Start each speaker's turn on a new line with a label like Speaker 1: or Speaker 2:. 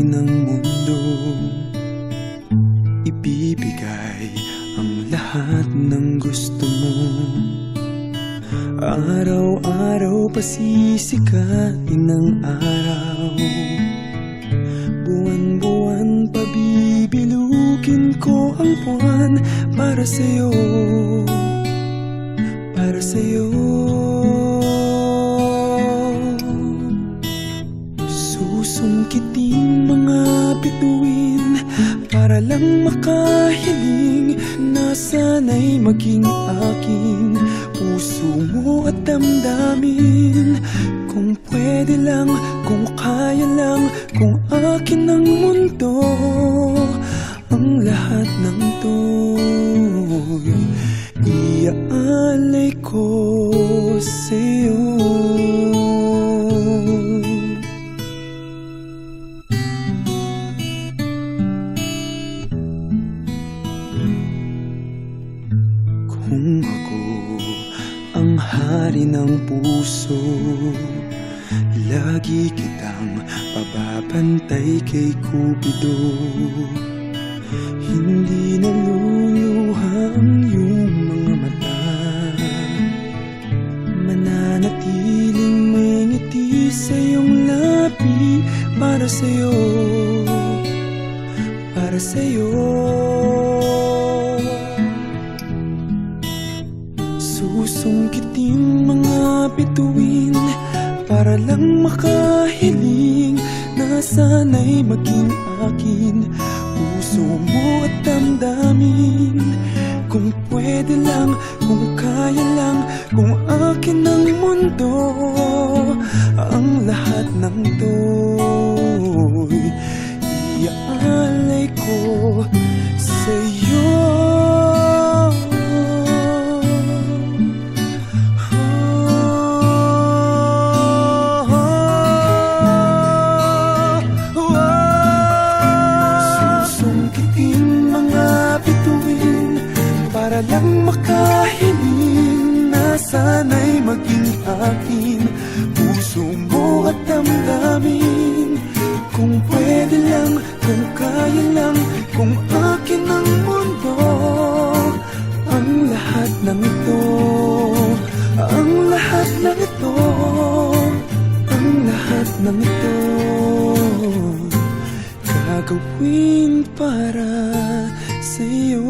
Speaker 1: hari ng mundo, ibibigay ang lahat ng gusto mo. Araw-araw pasisikatin ng araw, buwan-buwan pabibilukin ko ang buwan para sa'yo, para sa'yo. Susungkitin mga bituin para lang makahiling na sana'y maging aking puso mo at damdamin. Kung pwede lang, kung kaya lang, kung akin ang mundo, ang lahat ng to'y iaalay ko sa'yo. Kung ako ang hari ng puso, lagi kitang pababantay kay Cupido. Hindi naluluha ang iyong mga mata, mananatiling may ngiti sa iyong labi para sa'yo, para sa'yo. Susungkitin mga bituin para lang makahiling na sana'y maging akin puso mo at damdamin. Kung pwede lang, kung kaya lang, kung akin ang mundo, ang lahat ng to'y iaalay ko sa'yo. Para lang makahiling na sana'y maging akin puso mo at damdamin. Kung pwede lang, kung kaya lang, kung akin ang mundo, ang lahat ng ito, ang lahat ng ito, ang lahat ng ito, gagawin para sa'yo.